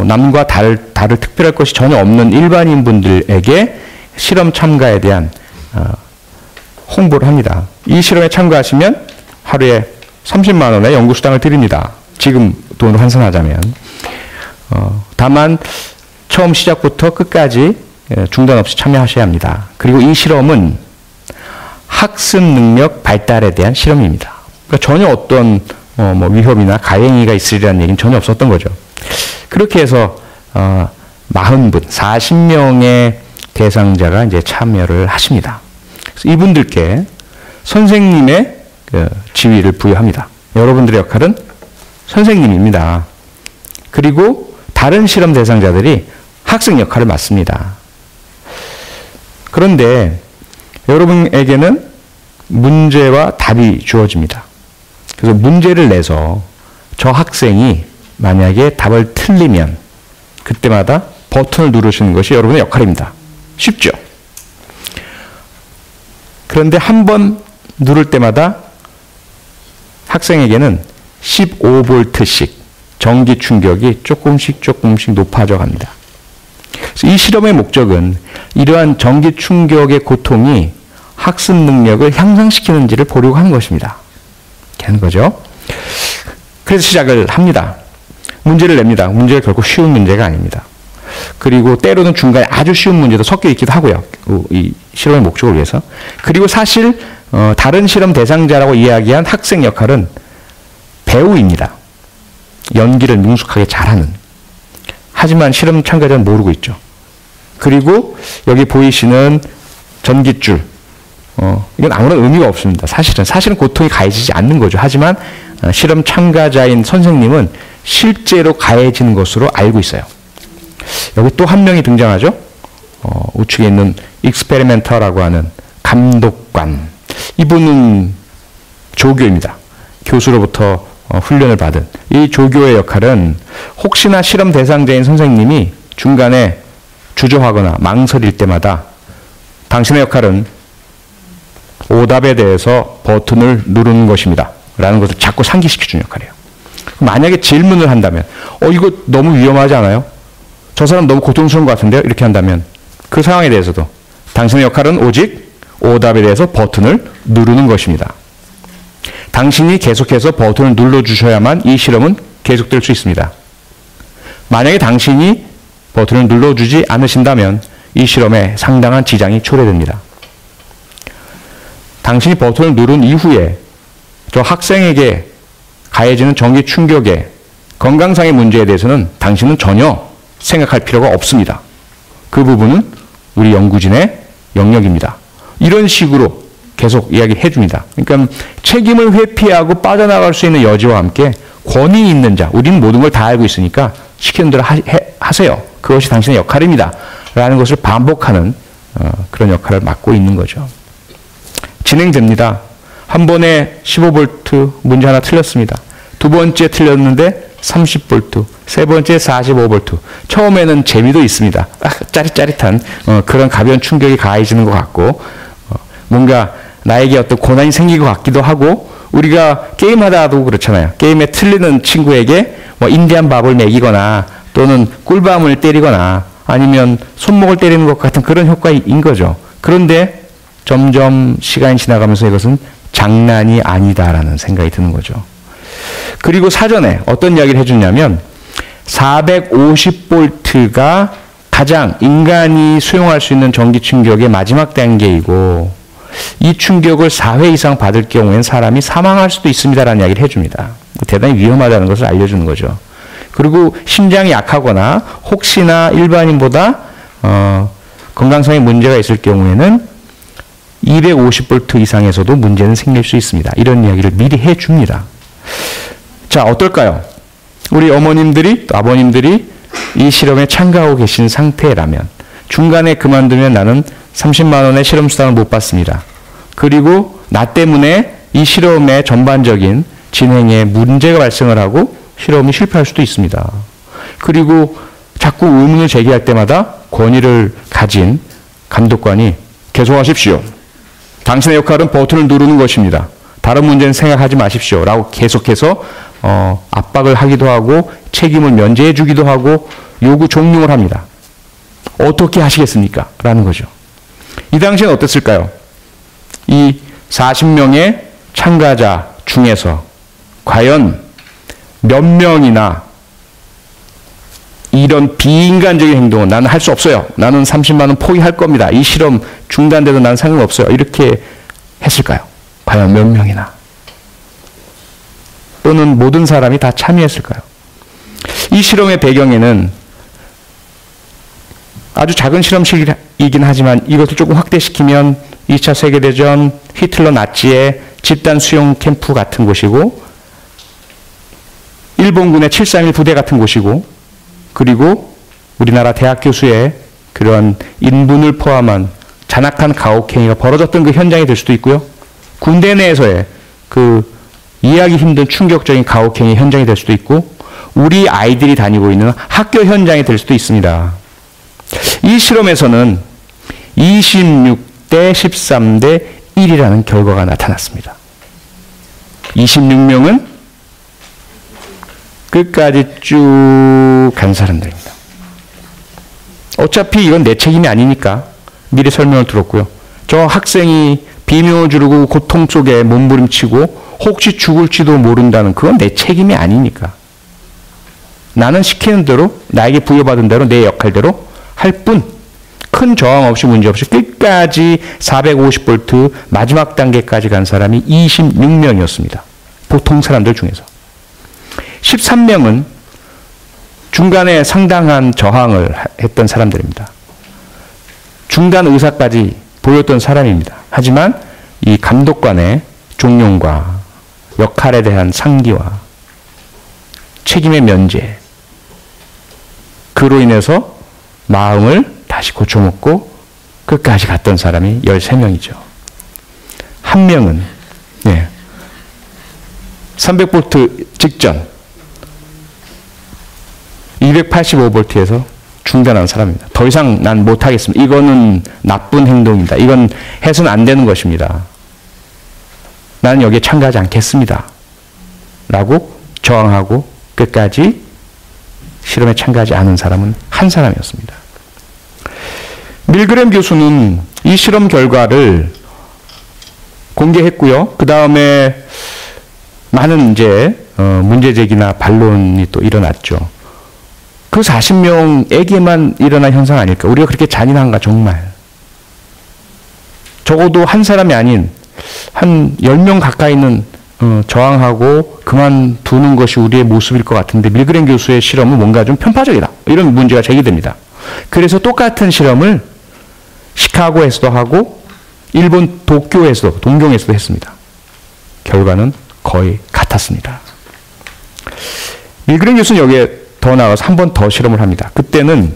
남과 다를 특별할 것이 전혀 없는 일반인 분들에게 실험 참가에 대한 홍보를 합니다. 이 실험에 참가하시면 하루에 30만 원의 연구수당을 드립니다. 지금 돈으로 환산하자면. 다만 처음 시작부터 끝까지 중단 없이 참여하셔야 합니다. 그리고 이 실험은 학습 능력 발달에 대한 실험입니다. 그러니까 전혀 어떤 위협이나 가해행위가 있으리라는 얘기는 전혀 없었던 거죠. 그렇게 해서 40분, 40명의 대상자가 이제 참여를 하십니다. 그래서 이분들께 선생님의 지위를 부여합니다. 여러분들의 역할은 선생님입니다. 그리고 다른 실험 대상자들이 학생 역할을 맡습니다. 그런데 여러분에게는 문제와 답이 주어집니다. 그래서 문제를 내서 저 학생이 만약에 답을 틀리면 그때마다 버튼을 누르시는 것이 여러분의 역할입니다. 쉽죠? 그런데 한 번 누를 때마다 학생에게는 15V씩 전기 충격이 조금씩 높아져 갑니다. 그래서 이 실험의 목적은 이러한 전기 충격의 고통이 학습 능력을 향상시키는지를 보려고 하는 것입니다. 이렇게 하는 거죠. 그래서 시작을 합니다. 문제를 냅니다. 문제가 결코 쉬운 문제가 아닙니다. 그리고 때로는 중간에 아주 쉬운 문제도 섞여 있기도 하고요. 이 실험의 목적을 위해서. 그리고 사실 다른 실험 대상자라고 이야기한 학생 역할은 배우입니다. 연기를 능숙하게 잘하는. 하지만 실험 참가자는 모르고 있죠. 그리고 여기 보이시는 전깃줄. 이건 아무런 의미가 없습니다. 사실은 고통이 가해지지 않는 거죠. 하지만 실험 참가자인 선생님은 실제로 가해지는 것으로 알고 있어요. 여기 또 한 명이 등장하죠. 우측에 있는 익스페리멘터라고 하는 감독관. 이분은 조교입니다. 교수로부터 훈련을 받은. 이 조교의 역할은 혹시나 실험 대상자인 선생님이 중간에 주저하거나 망설일 때마다 당신의 역할은 오답에 대해서 버튼을 누르는 것입니다. 라는 것을 자꾸 상기시켜주는 역할이에요. 만약에 질문을 한다면 이거 너무 위험하지 않아요? 저 사람 너무 고통스러운 것 같은데요? 이렇게 한다면 그 상황에 대해서도 당신의 역할은 오직 오답에 대해서 버튼을 누르는 것입니다. 당신이 계속해서 버튼을 눌러주셔야만 이 실험은 계속될 수 있습니다. 만약에 당신이 버튼을 눌러주지 않으신다면 이 실험에 상당한 지장이 초래됩니다. 당신이 버튼을 누른 이후에 저 학생에게 가해지는 전기 충격의 건강상의 문제에 대해서는 당신은 전혀 생각할 필요가 없습니다. 그 부분은 우리 연구진의 영역입니다. 이런 식으로 계속 이야기해 줍니다. 그러니까 책임을 회피하고 빠져나갈 수 있는 여지와 함께 권위 있는 자, 우리는 모든 걸 다 알고 있으니까 시키는 대로 하세요. 그것이 당신의 역할입니다. 라는 것을 반복하는 그런 역할을 맡고 있는 거죠. 진행됩니다. 한 번에 15V 문제 하나 틀렸습니다. 두 번째 틀렸는데 30V, 세 번째 45V. 처음에는 재미도 있습니다. 짜릿짜릿한 그런 가벼운 충격이 가해지는 것 같고 뭔가 나에게 어떤 고난이 생긴 것 같기도 하고 우리가 게임하다도 그렇잖아요. 게임에 틀리는 친구에게 인디안 밥을 먹이거나 또는 꿀밤을 때리거나 아니면 손목을 때리는 것 같은 그런 효과인 거죠. 그런데 점점 시간이 지나가면서 이것은 장난이 아니다라는 생각이 드는 거죠. 그리고 사전에 어떤 이야기를 해주냐면 450V가 가장 인간이 수용할 수 있는 전기 충격의 마지막 단계이고 이 충격을 4회 이상 받을 경우엔 사람이 사망할 수도 있습니다라는 이야기를 해줍니다. 대단히 위험하다는 것을 알려주는 거죠. 그리고 심장이 약하거나 혹시나 일반인보다 건강상의 문제가 있을 경우에는 250V 이상에서도 문제는 생길 수 있습니다. 이런 이야기를 미리 해줍니다. 자, 어떨까요? 우리 어머님들이 또 아버님들이 이 실험에 참가하고 계신 상태라면 중간에 그만두면 나는 30만 원의 실험 수당을 못 받습니다. 그리고 나 때문에 이 실험의 전반적인 진행에 문제가 발생을 하고 실험이 실패할 수도 있습니다. 그리고 자꾸 의문을 제기할 때마다 권위를 가진 감독관이 계속하십시오. 당신의 역할은 버튼을 누르는 것입니다. 다른 문제는 생각하지 마십시오. 라고 계속해서 압박을 하기도 하고 책임을 면제해 주기도 하고 요구 종용을 합니다. 어떻게 하시겠습니까? 라는 거죠. 이 당시엔 어땠을까요? 이 40명의 참가자 중에서 과연 몇 명이나 이런 비인간적인 행동은 나는 할 수 없어요. 나는 30만 원 포기할 겁니다. 이 실험 중단돼도 나는 상관없어요. 이렇게 했을까요? 과연 몇 명이나? 또는 모든 사람이 다 참여했을까요? 이 실험의 배경에는 아주 작은 실험실이긴 하지만 이것을 조금 확대시키면 2차 세계대전, 히틀러 나치의 집단 수용 캠프 같은 곳이고 일본군의 731 부대 같은 곳이고 그리고 우리나라 대학 교수의 그런 인분을 포함한 잔악한 가혹행위가 벌어졌던 그 현장이 될 수도 있고요. 군대 내에서의 그 이해하기 힘든 충격적인 가혹행위 현장이 될 수도 있고 우리 아이들이 다니고 있는 학교 현장이 될 수도 있습니다. 이 실험에서는 26대 13대 1이라는 결과가 나타났습니다. 26명은 끝까지 쭉 간 사람들입니다. 어차피 이건 내 책임이 아니니까 미리 설명을 들었고요. 저 학생이 비명을 지르고 고통 속에 몸부림치고 혹시 죽을지도 모른다는 그건 내 책임이 아니니까. 나는 시키는 대로 나에게 부여받은 대로 내 역할대로 할 뿐 큰 저항 없이 문제없이 끝까지 450V 마지막 단계까지 간 사람이 26명이었습니다. 보통 사람들 중에서. 13명은 중간에 상당한 저항을 했던 사람들입니다. 중단 의사까지 보였던 사람입니다. 하지만 이 감독관의 종용과 역할에 대한 상기와 책임의 면제, 그로 인해서 마음을 다시 고쳐먹고 끝까지 갔던 사람이 13명이죠. 한 명은 300V 직전 285V에서 중단한 사람입니다. 더 이상 난 못하겠습니다. 이거는 나쁜 행동입니다. 이건 해서는 안 되는 것입니다. 나는 여기에 참가하지 않겠습니다. 라고 저항하고 끝까지 실험에 참가하지 않은 사람은 한 사람이었습니다. 밀그램 교수는 이 실험 결과를 공개했고요. 그 다음에 많은 문제 제기나 반론이 또 일어났죠. 그 40명에게만 일어난 현상 아닐까? 우리가 그렇게 잔인한가 정말. 적어도 한 사람이 아닌 한 10명 가까이는 저항하고 그만두는 것이 우리의 모습일 것 같은데 밀그램 교수의 실험은 뭔가 좀 편파적이다. 이런 문제가 제기됩니다. 그래서 똑같은 실험을 시카고에서도 하고 일본 도쿄에서도 동경에서도 했습니다. 결과는 거의 같았습니다. 밀그램 교수는 여기에 더 나아가서 한 번 더 실험을 합니다. 그때는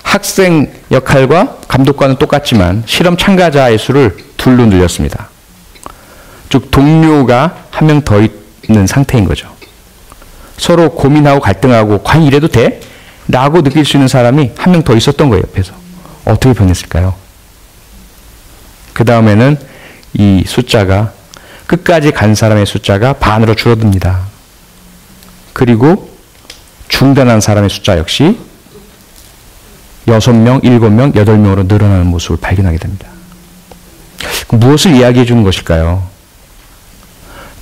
학생 역할과 감독과는 똑같지만 실험 참가자의 수를 2로 늘렸습니다. 즉 동료가 한 명 더 있는 상태인 거죠. 서로 고민하고 갈등하고 과연 이래도 돼? 라고 느낄 수 있는 사람이 한 명 더 있었던 거예요. 옆에서. 어떻게 변했을까요? 그 다음에는 이 숫자가 끝까지 간 사람의 숫자가 반으로 줄어듭니다. 그리고 중단한 사람의 숫자 역시 6명, 7명, 8명으로 늘어나는 모습을 발견하게 됩니다. 무엇을 이야기해 주는 것일까요?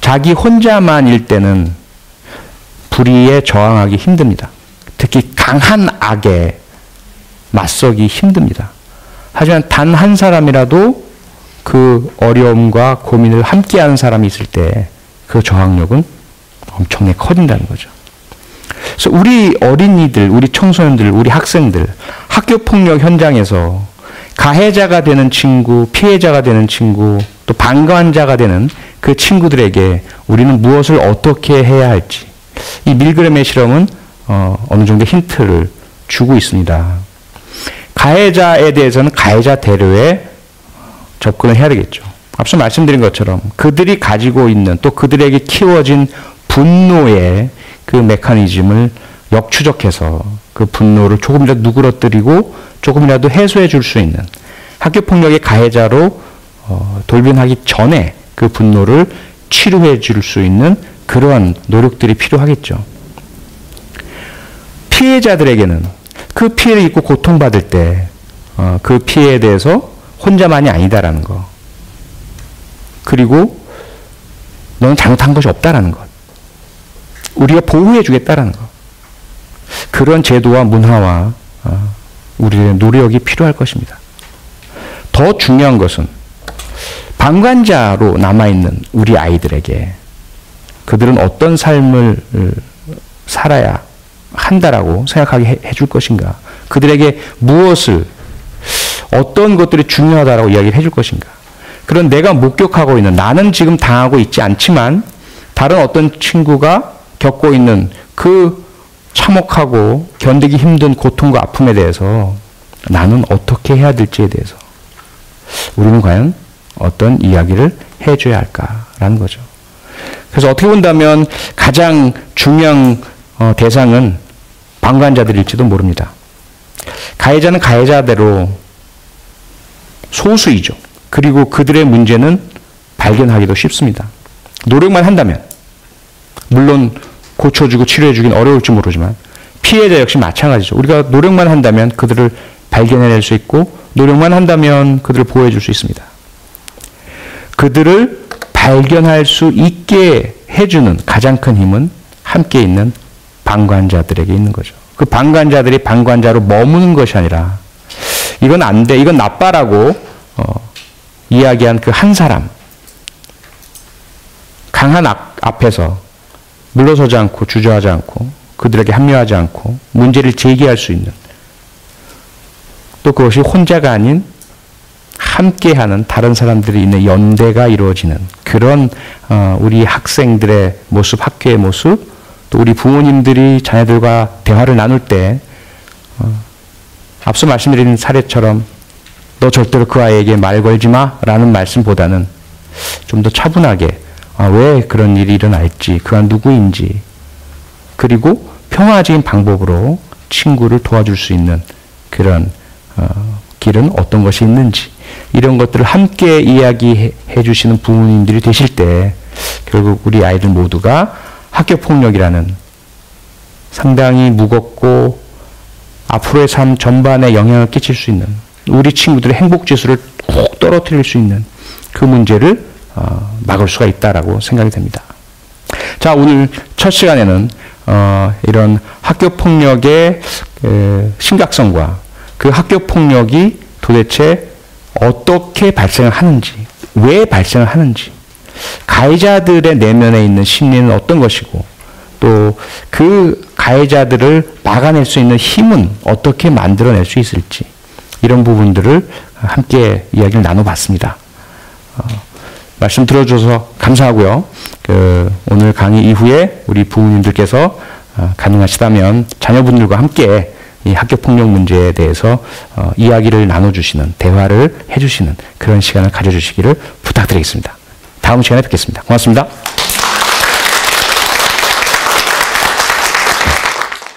자기 혼자만일 때는 불의에 저항하기 힘듭니다. 특히 강한 악에 맞서기 힘듭니다. 하지만 단 한 사람이라도 그 어려움과 고민을 함께하는 사람이 있을 때 그 저항력은 엄청나게 커진다는 거죠. 그래서 우리 어린이들, 우리 청소년들, 우리 학생들, 학교폭력 현장에서 가해자가 되는 친구, 피해자가 되는 친구, 또 방관자가 되는 그 친구들에게 우리는 무엇을 어떻게 해야 할지, 이 밀그램의 실험은 어느 정도 힌트를 주고 있습니다. 가해자에 대해서는 가해자대로의 접근을 해야 되겠죠. 앞서 말씀드린 것처럼 그들이 가지고 있는, 또 그들에게 키워진 분노의 그 메커니즘을 역추적해서 그 분노를 조금이라도 누그러뜨리고 조금이라도 해소해 줄 수 있는, 학교폭력의 가해자로 돌변하기 전에 그 분노를 치료해 줄 수 있는 그러한 노력들이 필요하겠죠. 피해자들에게는 그 피해를 입고 고통받을 때 그 피해에 대해서 혼자만이 아니다라는 거, 그리고 너는 잘못한 것이 없다라는 것, 우리가 보호해 주겠다라는 것, 그런 제도와 문화와 우리의 노력이 필요할 것입니다. 더 중요한 것은 방관자로 남아있는 우리 아이들에게 그들은 어떤 삶을 살아야 한다라고 생각하게 해줄 것인가, 그들에게 무엇을, 어떤 것들이 중요하다라고 이야기를 해줄 것인가, 그런 내가 목격하고 있는, 나는 지금 당하고 있지 않지만 다른 어떤 친구가 겪고 있는 그 참혹하고 견디기 힘든 고통과 아픔에 대해서 나는 어떻게 해야 될지에 대해서 우리는 과연 어떤 이야기를 해줘야 할까라는 거죠. 그래서 어떻게 본다면 가장 중요한 대상은 방관자들일지도 모릅니다. 가해자는 가해자대로 소수이죠. 그리고 그들의 문제는 발견하기도 쉽습니다. 노력만 한다면, 물론 고쳐주고 치료해주긴 어려울지 모르지만 피해자 역시 마찬가지죠. 우리가 노력만 한다면 그들을 발견해낼 수 있고, 노력만 한다면 그들을 보호해줄 수 있습니다. 그들을 발견할 수 있게 해주는 가장 큰 힘은 함께 있는 방관자들에게 있는 거죠. 그 방관자들이 방관자로 머무는 것이 아니라 이건 안 돼, 이건 나빠라고 이야기한 그 한 사람, 강한 앞에서 물러서지 않고 주저하지 않고 그들에게 합류하지 않고 문제를 제기할 수 있는, 또 그것이 혼자가 아닌 함께하는 다른 사람들이 있는 연대가 이루어지는 그런 우리 학생들의 모습, 학교의 모습, 또 우리 부모님들이 자녀들과 대화를 나눌 때 앞서 말씀드린 사례처럼 너 절대로 그 아이에게 말 걸지 마라는 말씀보다는 좀 더 차분하게 왜 그런 일이 일어날지, 그가 누구인지, 그리고 평화적인 방법으로 친구를 도와줄 수 있는 그런 길은 어떤 것이 있는지, 이런 것들을 함께 이야기해 주시는 부모님들이 되실 때 결국 우리 아이들 모두가 학교폭력이라는 상당히 무겁고 앞으로의 삶 전반에 영향을 끼칠 수 있는, 우리 친구들의 행복지수를 꼭 떨어뜨릴 수 있는 그 문제를 막을 수가 있다라고 생각이 됩니다. 자, 오늘 첫 시간에는 이런 학교폭력의 심각성과 그 학교폭력이 도대체 어떻게 발생을 하는지, 왜 발생을 하는지, 가해자들의 내면에 있는 심리는 어떤 것이고, 또 그 가해자들을 막아낼 수 있는 힘은 어떻게 만들어낼 수 있을지, 이런 부분들을 함께 이야기를 나눠봤습니다. 말씀 들어줘서 감사하고요. 오늘 강의 이후에 우리 부모님들께서 가능하시다면 자녀분들과 함께 이 학교폭력 문제에 대해서 이야기를 나눠주시는, 대화를 해주시는 그런 시간을 가져주시기를 부탁드리겠습니다. 다음 시간에 뵙겠습니다. 고맙습니다.